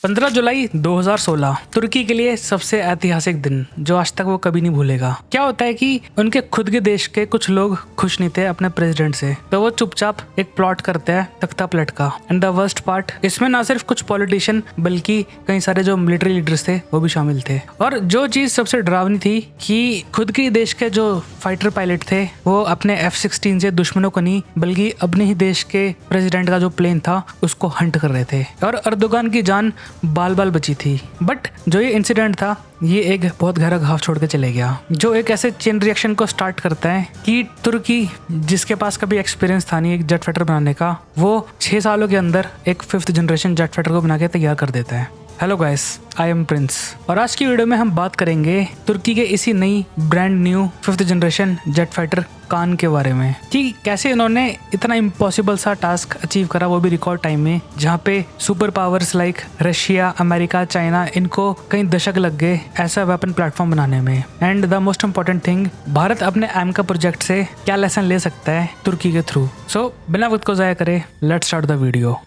15 जुलाई 2016 तुर्की के लिए सबसे ऐतिहासिक दिन जो आज तक वो कभी नहीं भूलेगा। क्या होता है कि उनके खुद के देश के कुछ लोग खुश नहीं थे अपने प्रेसिडेंट से, तो वो चुपचाप एक प्लॉट करते हैं तख्ता पलट का। एंड द वर्स्ट पार्ट, इसमें ना सिर्फ कुछ पॉलिटिशियन बल्कि कई सारे जो मिलिट्री लीडर्स थे वो भी शामिल थे। और जो चीज सबसे डरावनी थी कि खुद के देश के जो फाइटर पायलट थे वो अपने F-16 से दुश्मनों को नहीं बल्कि अपने ही देश के प्रेसिडेंट का जो प्लेन था उसको हंट कर रहे थे और अर्दोगान की जान बाल बाल बची थी। बट जो ये इंसिडेंट था ये एक बहुत गहरा घाव छोड़ के चले गया, जो एक ऐसे चेन रिएक्शन को स्टार्ट करता है कि तुर्की, जिसके पास कभी एक्सपीरियंस था नहीं एक जेट फाइटर बनाने का, वो 6 सालों के अंदर एक 5th जनरेशन जेट फाइटर को बना के तैयार कर देता है। Hello guys, I am Prince और आज की वीडियो में हम बात करेंगे तुर्की के इसी नई brand new 5th generation jet fighter KAAN के बारे में कि कैसे इन्होंने इतना इम्पॉसिबल सा टास्क अचीव करा, वो भी रिकॉर्ड टाइम में, जहाँ पे super powers like Russia, America, China, इनको कई दशक लग गए ऐसा वेपन प्लेटफॉर्म बनाने में। And the most important thing, Bharat अपने AMCA प्रोजेक्ट से क्या लेसन ले सकता है तुर्की के थ्रू। सो बिना वक्त को ज़ाया करे, लेट्स स्टार्ट द वीडियो।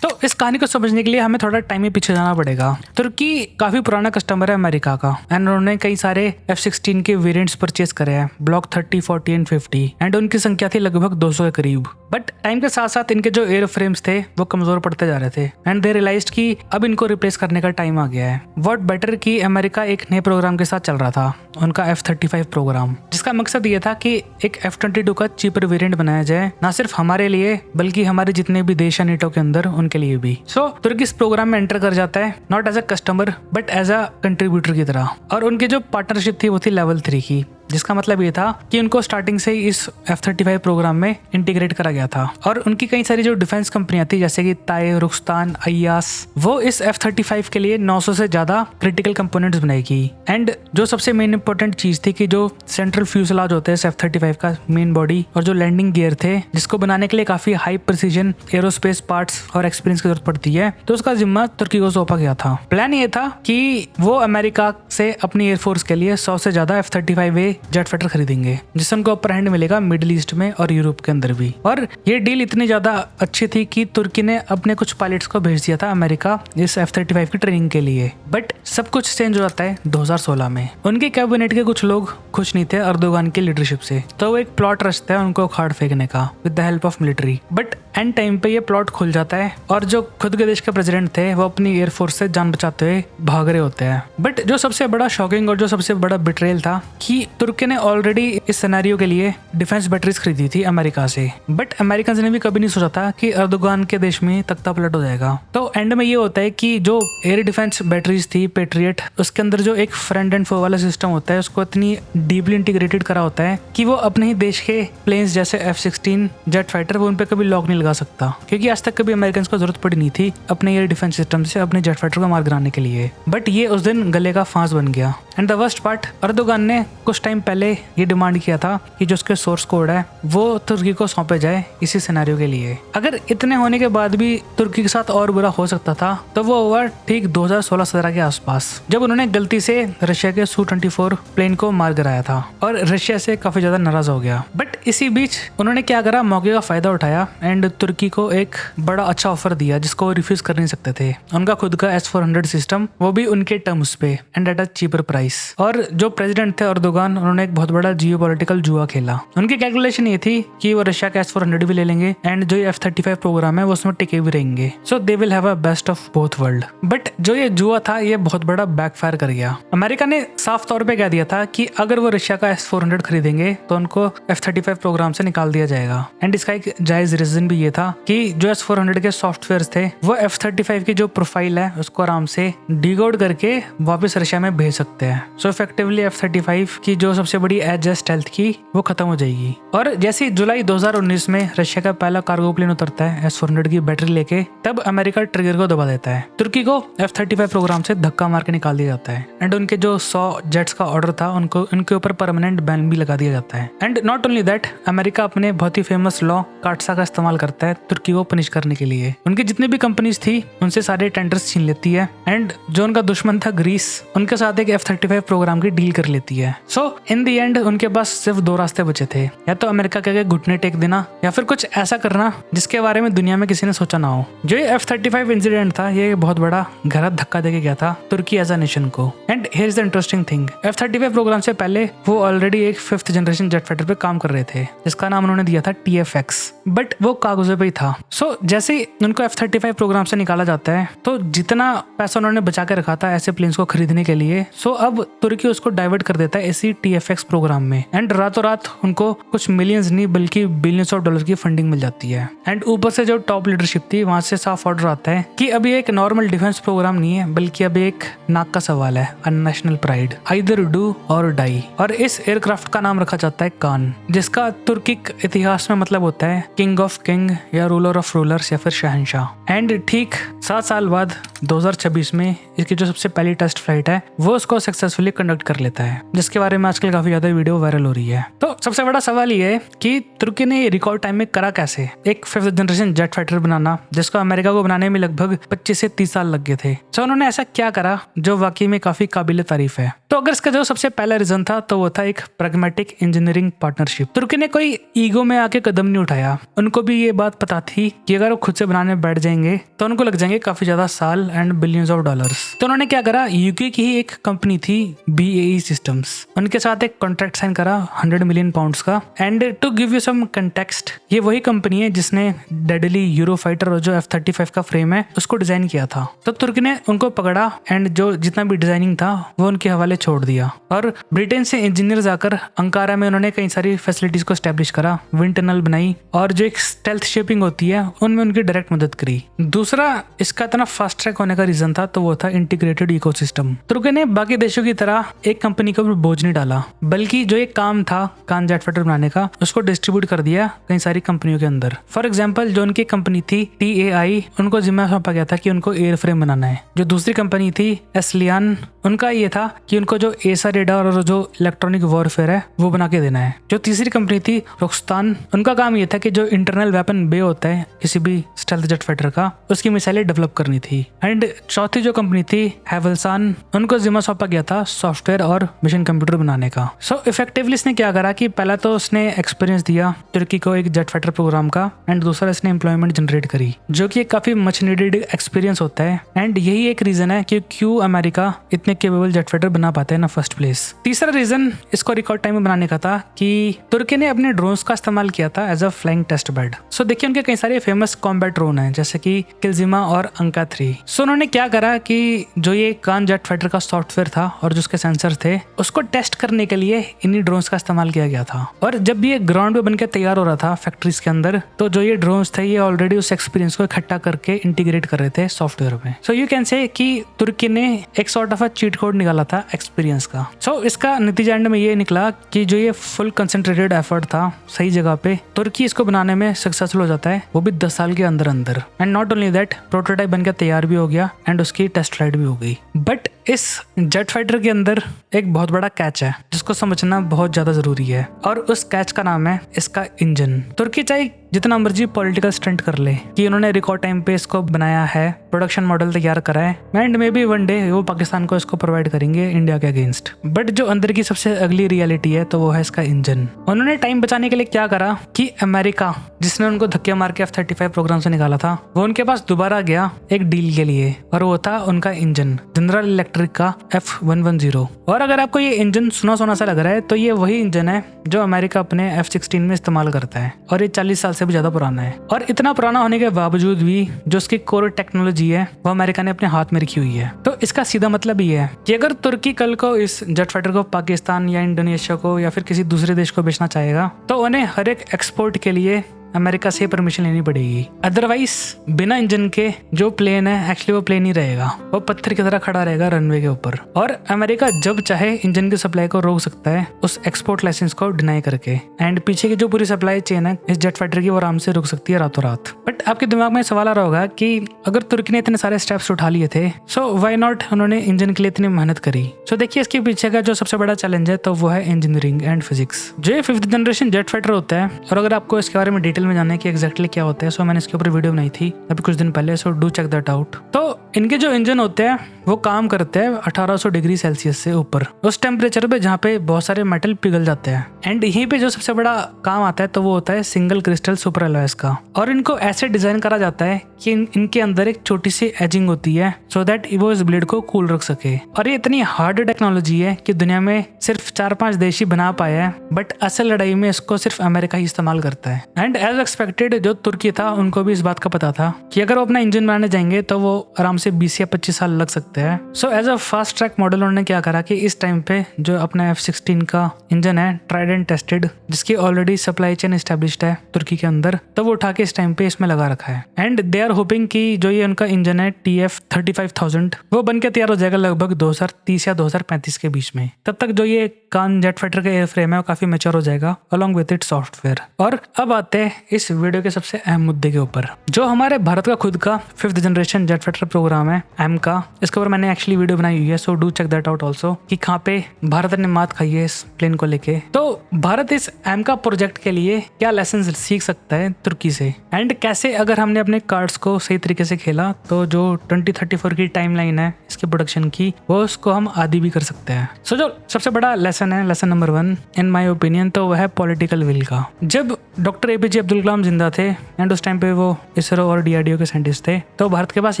तो इस कहानी को समझने के लिए हमें थोड़ा टाइम ही पीछे जाना पड़ेगा। तुर्की काफी पुराना कस्टमर है अमेरिका का एंड उन्होंने कई सारे F-16 के वेरिएंट्स परचेज करे हैं, ब्लॉक 30, 40 एंड 50, एंड उनकी संख्या थी लगभग 200 के करीब। बट टाइम के साथ साथ इनके जो एयर फ्रेम्स थे वो कमजोर पड़ते जा रहे थे एंड दे रियलाइज्ड कि अब इनको रिप्लेस करने का टाइम आ गया है। व्हाट बेटर कि अमेरिका एक नए प्रोग्राम के साथ चल रहा था, उनका F-35 प्रोग्राम, जिसका मकसद ये था कि एक F-22 का चीपर वेरिएंट बनाया जाए, ना सिर्फ हमारे लिए बल्कि हमारे जितने भी देश है नेटो के अंदर उनके लिए भी। सो तुर्की इस प्रोग्राम में एंटर कर जाता है, not as a customer but as a contributor की तरह। और उनकी जो पार्टनरशिप थी वो थी लेवल 3 की, जिसका मतलब ये था कि उनको स्टार्टिंग से ही इस F-35 प्रोग्राम में इंटीग्रेट करा गया था। और उनकी कई सारी जो डिफेंस कंपनियां थी जैसे कि ताय, रुख्स्तान, अय्यास, वो इस F-35 के लिए 900 से ज्यादा क्रिटिकल कंपोनेंट्स बनाएगी। एंड जो सबसे मेन इंपॉर्टेंट चीज थी कि जो सेंट्रल फ्यूजलाज होते हैं इस F-35 का मेन बॉडी और जो लैंडिंग गियर थे, जिसको बनाने के लिए काफी हाई प्रिसीजन एरोस्पेस पार्ट्स और एक्सपीरियंस की जरूरत पड़ती है, तो उसका जिम्मा तुर्की को सौंपा गया था। प्लान ये था कि वो अमेरिका से अपनी एयरफोर्स के लिए 100 से ज्यादा F-35A जेट फाइटर खरीदेंगे, जिससे उनको अपर हैंड मिलेगा मिडिल ईस्ट में और यूरोप के अंदर भी। और ये डील इतनी ज्यादा अच्छी थी कि तुर्की ने अपने कुछ पायलट्स को भेज दिया था अमेरिका इस F-35 की ट्रेनिंग के लिए। बट सब कुछ चेंज हो जाता है 2016 में। उनके कैबिनेट के कुछ लोग खुश नहीं थे अर्दोगान की लीडरशिप से, तो वो एक प्लॉट रचते हैं उनको उखाड़ फेंकने का with the help of military. But and time पे ये प्लॉट खुल जाता है और जो खुद के देश के प्रेसिडेंट थे वो अपनी एयरफोर्स से जान बचाते हुए भाग रहे होते हैं। बट जो सबसे बड़ा शॉकिंग और जो सबसे बड़ा बिट्रेयल था कि तुर्की ने ऑलरेडी इस सिनेरियो के लिए डिफेंस बैटरीज खरीदी थी अमेरिका से। बट अमेरिकन ने भी कभी नहीं सोचा था कि अर्दोगान के देश में तख्ता पलट हो जाएगा। तो एंड में ये होता है कि जो एयर डिफेंस बैटरीज थी पेट्रियट, उसके अंदर जो एक फ्रंट एंड फोर वाला सिस्टम होता है उसको इतनी डीपली इंटीग्रेटेड करा होता है कि वो अपने ही देश के प्लेन्स जैसे F-16 जेट फाइटर वो उन पे कभी लॉक नहीं लगा सकता, क्योंकि आज तक कभी अमेरिकन को जरूरत पड़ी नहीं थी अपने एयर डिफेंस सिस्टम से अपने जेट फाइटर को मार गिराने के लिए। बट ये उस दिन गले का फांस बन गया। And the worst part, Erdogan ने कुछ टाइम पहले ये डिमांड किया था कि जो उसके सोर्स कोड है वो तुर्की को सौंपे जाए इसी सिनेरियो के लिए। अगर इतने होने के बाद भी तुर्की के साथ और बुरा हो सकता था तो वो हुआ ठीक 2016-17 के आसपास, जब उन्होंने गलती से रशिया के Su-24 प्लेन को मार गिराया था और रशिया से काफी ज्यादा नाराज हो गया। बट इसी बीच उन्होंने क्या करा, मौके का फायदा उठाया एंड तुर्की को एक बड़ा अच्छा ऑफर दिया जिसको वो रिफ्यूज कर नहीं सकते थे। उनका खुद का S-400 सिस्टम, वो भी उनके टर्म्स पे and at a cheaper price. और जो प्रेसिडेंट थे अर्दोगान, उन्होंने एक बहुत बड़ा जियोपॉलिटिकल जुआ खेला। उनकी कैलकुलेशन ये थी कि वो रशिया का S-400 भी ले लेंगे एंड जो F-35 प्रोग्राम है वो उसमें टिके भी रहेंगे। So they will have a best of both world. But जो ये जुआ था ये बहुत बड़ा बैकफायर कर गया। अमेरिका ने साफ तौर पे कह दिया था कि अगर वो रशिया का S-400 खरीदेंगे तो उनको F-35 प्रोग्राम से निकाल दिया जाएगा। एंड इसका एक जायज रीजन भी ये था कि जो S-400 के सॉफ्टवेयर थे वो F-35 की जो प्रोफाइल है उसको आराम से डिकोड करके वापस रशिया में भेज सकते हैं। सो इफेक्टिवली F-35 की जो सबसे बड़ी एज है स्टेल्थ की वो खत्म हो जाएगी। और जैसे जुलाई 2019 में रशिया का पहला कार्गो प्लेन उतरता है S-400 की बैटरी लेके, तब अमेरिका ट्रिगर को दबा देता है। तुर्की को F-35 प्रोग्राम से धक्का मार के निकाल दिया जाता है एंड उनके जो 100 जेट्स का ऑर्डर था उनको उनके ऊपर परमानेंट बैन भी लगा दिया जाता है। And not only that, America अपने बहुत ही फेमस लॉ काटसा का इस्तेमाल करता है तुर्की को पनिश करने के लिए। उनकी जितनी भी कंपनीज थी उनसे सारे टेंडर्स छीन लेती है एंड जो उनका दुश्मन था ग्रीस, उनके साथ एक F-35 प्रोग्राम की डील कर लेती है। सो इन द एंड उनके पास सिर्फ 2 रास्ते बचे थे, या तो अमेरिका अमेरिका के आगे घुटने टेक देना या फिर कुछ ऐसा करना जिसके बारे में दुनिया में किसी ने सोचा ना हो। जो ये F-35 इंसिडेंट था ये बहुत बड़ा गहरा धक्का देके गया था तुर्की एज अ नेशन को। And here is the interesting thing, F-35 program से पहले वो ऑलरेडी एक 5th जनरेशन जेट फाइटर पे काम कर रहे थे जिसका नाम उन्होंने दिया था TFX, बट वो कागजों पे ही था। सो जैसे ही उनको F-35 प्रोग्राम से निकाला जाता है तो जितना पैसा उन्होंने बचा के रखा था ऐसे प्लेन्स को खरीदने के लिए, सो अब तुर्की उसको डाइवर्ट कर देता है इसी TFX प्रोग्राम में। एंड रातों रात उनको कुछ मिलियंस नहीं बल्कि बिलियंस ऑफ डॉलर की फंडिंग मिल जाती है। एंड ऊपर से जो टॉप लीडरशिप थी वहां से साफ ऑर्डर आता है कि अभी एक नॉर्मल डिफेंस प्रोग्राम नहीं है बल्कि अभी एक नाक का सवाल है, a national pride, either do और डाई। और इस एयरक्राफ्ट का नाम रखा जाता है कान, जिसका तुर्किक इतिहास में मतलब होता है किंग ऑफ किंग या रूलर ऑफ रूलर्स या फिर शहंशाह। एंड ठीक 7 साल बाद 2026 में इसकी जो सबसे पहली टेस्ट फ्लाइट है वो उसको सक्सेसफुली कंडक्ट कर लेता है, जिसके बारे में आजकल काफी ज्यादा वीडियो वायरल हो रही है। तो सबसे बड़ा सवाल ये है कि तुर्की ने रिकॉर्ड टाइम में करा कैसे एक 5th जनरेशन जेट फाइटर बनाना जिसको अमेरिका को बनाने में लगभग 25 से 30 साल लग गए थे। तो उन्होंने ऐसा क्या करा जो वाकई में काफी काबिल तारीफ है। तो अगर इसका जो सबसे पहला रीजन था तो वो था एक प्रैग्मेटिक इंजीनियरिंग पार्टनरशिप। तुर्की ने कोई ईगो में आके कदम नहीं उठाया, उनको भी ये बात पता थी कि अगर वो खुद से बनाने बैठ जाएंगे तो उनको लग जाएंगे काफी ज्यादा साल एंड बिलियंस ऑफ डॉलर्स। तो उन्होंने क्या करा, यूके की ही एक कंपनी थी BAE सिस्टम्स, उनके साथ एक कॉन्ट्रैक्ट साइन करा 100 मिलियन पाउंड्स का। And to give you some context, ये वही कंपनी है जिसने डेडली यूरोफाइटर और जो F-35 का फ्रेम है उसको डिजाइन किया था। तो तुर्की ने उनको पकड़ा एंड जो जितना भी डिजाइनिंग था वो उनके हवाले छोड़ दिया और ब्रिटेन से इंजीनियर आकर अंकारा में उन्होंने कई सारी फैसिलिटीज को स्टैब्लिश करा, विंड टनल बनाई और जो एक स्टेल्थ शेपिंग होती है उनमें उनकी डायरेक्ट मदद करी। दूसरा इसका इतना फास्ट ट्रैक होने का रीजन था तो वो था इंटीग्रेटेड इकोसिस्टम। तुर्की ने बाकी देशों की तरह एक कंपनी के ऊपर बोझ नहीं डाला बल्कि जो एक काम था कान जेट फाइटर बनाने का उसको डिस्ट्रीब्यूट कर दिया कई सारी कंपनियों के अंदर। फॉर एग्जाम्पल जो उनकी कंपनी थी TAI, उनको जिम्मा सौंपा गया था कि उनको एयर फ्रेम बनाना है। जो दूसरी कंपनी थी एस्लियान, उनका ये था कि उनको जो एसा रेडार और जो इलेक्ट्रॉनिक वॉरफेयर है वो बना के देना है। जो तीसरी कंपनी थी रोक्स्तान, उनका काम ये था कि जो इंटरनल वेपन बे होता है किसी भी स्टेल्थ जेट फाइटर का उसकी मिसाइलें डेवलप करनी थी। एंड चौथी जो कंपनी थी हैवलसान, उनको जिम्मा सौंपा गया था सॉफ्टवेयर और मिशन कंप्यूटर बनाने का। सो इफेक्टिवली इसने क्या करा कि पहला तो उसने एक्सपीरियंस दिया तुर्की को एक जेट फाइटर प्रोग्राम का एंड दूसरा इसने एम्प्लॉयमेंट जनरेट करी जो कि काफी मच नीडेड एक्सपीरियंस होता है। एंड यही एक रीजन है कि क्यों अमेरिका इतने केपेबल जेट फाइटर बना पाते हैं ना फर्स्ट प्लेस। तीसरा रीजन इसको रिकॉर्ड टाइम में बनाने का था कि तुर्की ने अपने ड्रोन्स का इस्तेमाल किया था as a flying test bed. So देखिए उनके कई सारे फेमस कॉम्बैट ड्रोन है जैसे कि किलजिमा और अंका 3। सो उन्होंने क्या करा कि जो ये कान जेट फाइटर का सॉफ्टवेयर था और जो उसके सेंसर थे उसको टेस्ट करने के लिए इन्हीं ड्रोन्स का इस्तेमाल किया गया था। और जब ये ग्राउंड पे बनकर तैयार हो रहा था फैक्ट्रीज के अंदर तो जो ये ड्रोन्स थे ये ऑलरेडी उस एक्सपीरियंस को इकट्ठा करके इंटीग्रेट कर रहे थे सॉफ्टवेयर में। सो यू कैन से कि तुर्की ने एक सॉर्ट ऑफ चीट कोड निकाला था एक्सपीरियंस का। सो इसका नतीजा एंड में ये निकला कि जो ये फुल कंसंट्रेटेड एफर्ट था सही जगह पे, तुर्की इसको बनाने में सक्सेसफुल हो जाता है वो भी 10 साल के अंदर अंदर। And not only that, prototype बनकर तैयार भी हो गया एंड उसकी टेस्ट फ्लाइट भी हो गई। बट इस जेट फाइटर के अंदर एक बहुत बड़ा कैच है जिसको समझना बहुत ज्यादा जरूरी है और उस कैच का नाम है इसका इंजन। तुर्की चाहे जितना मर्जी पॉलिटिकल स्टंट कर ले कि उन्होंने रिकॉर्ड टाइम पे इसको बनाया है, प्रोडक्शन मॉडल तैयार करा है and may be one day वो पाकिस्तान को इसको प्रोवाइड करेंगे इंडिया के अगेंस्ट। बट जो अंदर की सबसे अगली रियलिटी है तो वो है इसका इंजन। उन्होंने टाइम बचाने के लिए क्या करा कि अमेरिका जिसने उनको धक्के मार के F-35 प्रोग्राम से निकाला था वो उनके पास दोबारा गया एक डील के लिए और वो था उनका इंजन जनरल इलेक्ट्रिक का F110। और अगर आपको ये इंजन सुना सा लग रहा है तो ये वही इंजन है जो अमेरिका अपने F-16 में इस्तेमाल करता है और ये 40 साल से भी ज्यादा पुराना है। और इतना पुराना होने के बावजूद भी जो उसकी कोर टेक्नोलॉजी है वो अमेरिका ने अपने हाथ में रखी हुई है। तो इसका सीधा मतलब ये है कि अगर तुर्की कल को इस जेट फाइटर को पाकिस्तान या इंडोनेशिया को या फिर किसी दूसरे देश को बेचना चाहेगा तो उन्हें हर एक एक्सपोर्ट के लिए अमेरिका से परमिशन लेनी पड़ेगी। अदरवाइज बिना इंजन के जो प्लेन है एक्चुअली वो प्लेन ही रहेगा, वो पत्थर की तरह खड़ा रहेगा रनवे के ऊपर। और अमेरिका जब चाहे इंजन की सप्लाई को रोक सकता है उस एक्सपोर्ट लाइसेंस को डिनाई करके। एंड पीछे की जो पूरी सप्लाई चेन है इस जेट फाइटर की वो आराम से रुक सकती है रातों रात। बट आपके दिमाग में सवाल आ रहा होगा कि अगर तुर्की ने इतने सारे स्टेप्स उठा लिए थे सो व्हाई नॉट उन्होंने इंजन के लिए इतनी मेहनत करी। सो देखिए इसके पीछे का जो सबसे बड़ा चैलेंज है तो वो है इंजीनियरिंग एंड फिजिक्स। जो ये 5th जनरेशन जेट फाइटर होता है और अगर आपको इसके बारे में डिटेल में जानना है कि एग्जैक्टली क्या होता है सो मैंने इसके ऊपर वीडियो बनाई थी अभी कुछ दिन पहले, so do check that out. तो इनके जो इंजन होते हैं वो काम करते हैं 1800 डिग्री सेल्सियस से ऊपर, उस टेम्परेचर पे जहाँ पे बहुत सारे मेटल पिघल जाते हैं। एंड यहीं पे जो सबसे बड़ा काम आता है तो वो होता है सिंगल क्रिस्टल सुपर एलॉयज का। और इनको ऐसे डिजाइन करा जाता है कि इनके अंदर एक छोटी सी एजिंग होती है सो दैट वो इस ब्लेड को कूल रख सके। और ये इतनी हार्ड टेक्नोलॉजी है कि दुनिया में सिर्फ 4-5 देश ही बना पाया है, बट असल लड़ाई में इसको सिर्फ अमेरिका ही इस्तेमाल करता है। एंड एज एक्सपेक्टेड जो तुर्की था उनको भी इस बात का पता था कि अगर वो अपना इंजन बनाने जाएंगे तो वो आराम से 20 या 25 साल लग सकते हैं। So as a fast track model उन्होंने क्या करा कि इस टाइम पे जो अपना F-16 का इंजन है ट्राइड एंड टेस्टेड, जिसकी ऑलरेडी सप्लाई चेन एस्टेब्लिश्ड है तुर्की के अंदर, तो वो उठा के इस टाइम पे इसमें लगा रखा है। एंड दे आर होपिंग कि जो ये उनका इंजन है TF-35,000 वो बन के तैयार हो जाएगा लगभग 2030 या 2035 के बीच में। तब तक जो ये कान जेट फाइटर का एयर फ्रेम है वो काफी मैच्योर हो जाएगा अलॉन्ग विद इट्स सॉफ्टवेयर। और अब आते हैं इस वीडियो के सबसे अहम मुद्दे के ऊपर, जो हमारे भारत का खुद का 5th generation jet fighter program है एम का। इसके ऊपर मैंने एक्चुअली वीडियो बनाई हुई है, so do check that out also कि कहाँ पे भारत ने मात खाई है इस प्लेन को लेके। तो भारत इस एम का प्रोजेक्ट के लिए क्या लेसन सीख सकता है तुर्की से, एंड कैसे अगर हमने अपने कार्ड्स को सही तरीके से खेला तो जो 2034 की टाइमलाइन है इसके प्रोडक्शन की वो उसको हम आदि भी कर सकते हैं। सो जो सबसे बड़ा लेसन है, lesson number 1 in my opinion, तो वह है पॉलिटिकल विल का। जब डॉक्टर APJ अब्दुल कलाम जिंदा थे एंड उस टाइम पे वो इसरो और DRDO के साइंटिस्ट थे, तो भारत के पास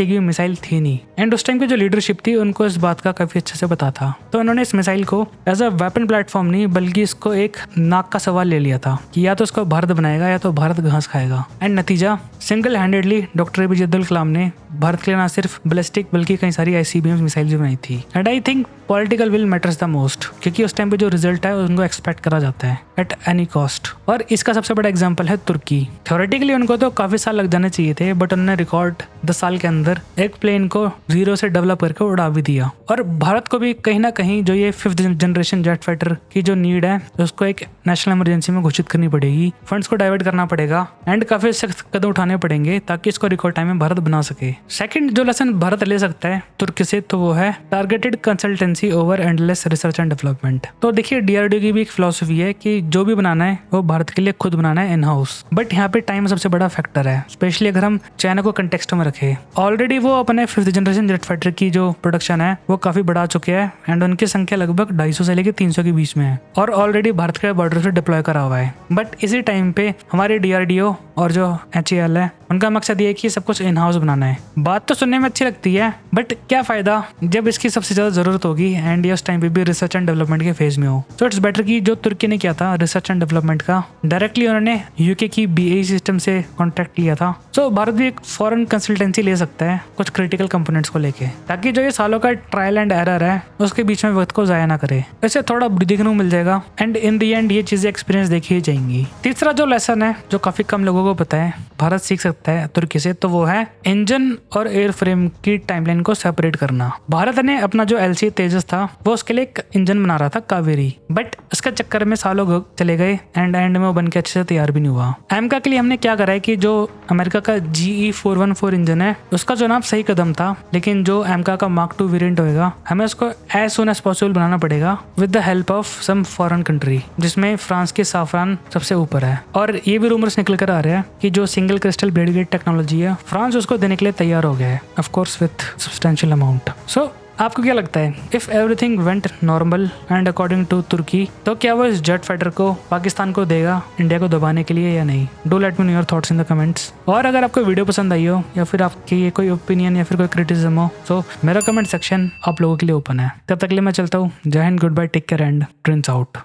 एक भी मिसाइल थी नहीं। एंड उस टाइम की जो लीडरशिप थी उनको इस बात का काफी अच्छे से पता था, तो उन्होंने इस मिसाइल को एज अ वेपन प्लेटफॉर्म नहीं बल्कि इसको एक नाक का सवाल ले लिया था कि या तो इसको भारत बनाएगा या तो भारत घास खाएगा। एंड नतीजा single handedly doctor APJ Abdul Kalam ने भारत के लिए ना सिर्फ बैलिस्टिक बल्कि कई सारी ICBM मिसाइल भी बनाई थी। And I think political will matters the most, क्योंकि उस टाइम पे जो रिजल्ट है उनको एक्सपेक्ट करा जाता है एट एनी कॉस्ट। और इसका सबसे बड़ा एग्जांपल है तुर्की। थ्योरेटिकली उनको तो काफी साल लग जाने चाहिए थे, बट उन्होंने रिकॉर्ड 10 साल के अंदर एक प्लेन को 0 से डेवलप करके उड़ा भी दिया। और भारत को भी कहीं ना कहीं जो ये 5th जनरेशन जेट फाइटर की जो नीड है उसको एक नेशनल इमरजेंसी में घोषित करनी पड़ेगी, फंड्स को डाइवर्ट करना पड़ेगा एंड काफी सख्त कदम उठाने पड़ेंगे ताकि इसको रिकॉर्ड टाइम में भारत बना सके। सेकंड जो लेसन भारत ले सकता है तुर्की से तो वो है targeted consultancy over endless research and development. तो देखिए DRDO की भी एक फिलॉसफी है कि जो भी बनाना है वो भारत के लिए खुद बनाना है इन हाउस, बट यहाँ पे टाइम सबसे बड़ा फैक्टर है, स्पेशली अगर हम चाइना को कंटेक्स्ट में रखें। ऑलरेडी वो अपने 5th जनरेशन जेट फाइटर की जो प्रोडक्शन है वो काफी बढ़ा चुके हैं एंड उनकी संख्या लगभग 250 से लेकर 300 के बीच में है और ऑलरेडी भारत के बॉर्डर से डिप्लॉय करा हुआ है। बट इसी टाइम पे हमारे DRDO और जो HAL है उनका मकसद ये है कि सब कुछ इन हाउस बनाना है। बात तो सुनने में अच्छी लगती है, बट क्या फायदा जब इसकी सबसे ज्यादा जरूरत होगी एंड ये उस टाइम पे भी रिसर्च एंड डेवलपमेंट के फेज में हो। सो इट्स बेटर कि जो तुर्की ने किया था रिसर्च एंड डेवलपमेंट का, डायरेक्टली उन्होंने UK की BAE सिस्टम से कॉन्ट्रैक्ट लिया था। सो भारत भी एक फॉरेन कंसल्टेंसी ले सकता है कुछ क्रिटिकल कंपोनेंट्स को लेके, ताकि जो ये सालों का ट्रायल एंड एरर है उसके बीच में वक्त को जाया ना करे। इससे थोड़ा देखने को मिल जाएगा एंड इन दी एंड ये चीजें एक्सपीरियंस देखी ही जाएंगी। तीसरा जो लेसन है जो काफी कम लोगों को पता है भारत सीख सकता है तुर्की से, तो वो है इंजन और एयर फ्रेम की टाइमलाइन को सेपरेट करना। भारत ने अपना जो LCA तेजस था वो उसके लिए एक इंजन बना रहा था कावेरी, बट उसके चक्कर में सालों चले गए एंड में वो बन के अच्छे से तैयार भी नहीं हुआ। एमका के लिए हमने क्या करा है कि जो अमेरिका का GE414 इंजन है उसका चुनाव सही कदम था, लेकिन जो एमका का Mark II वेरिएंट होगा हमें उसको एज सुन एज पॉसिबल बनाना पड़ेगा with the help of some foreign country, जिसमें फ्रांस की साफरान सबसे ऊपर है। और ये भी रूमर्स निकल कर आ रहे हैं कि जो single crystal blade gate technology है फ्रांस उसको देने के लिए तैयार हो गया है, of course with substantial amount. So आपको क्या लगता है, if everything went normal and according to तुर्की, तो क्या वो इस जेट फाइटर को पाकिस्तान को देगा इंडिया को दबाने के लिए या नहीं? Do let me know your thoughts in the comments. और अगर आपको वीडियो पसंद आई हो या फिर आपकी ये कोई ओपिनियन या फिर कोई क्रिटिसिज्म हो, तो मेरा कमेंट सेक्शन आप लोगों के लिए ओपन है। तब तक के लिए मैं चलता हूँ। जय Hind, good bye, take care and prince out.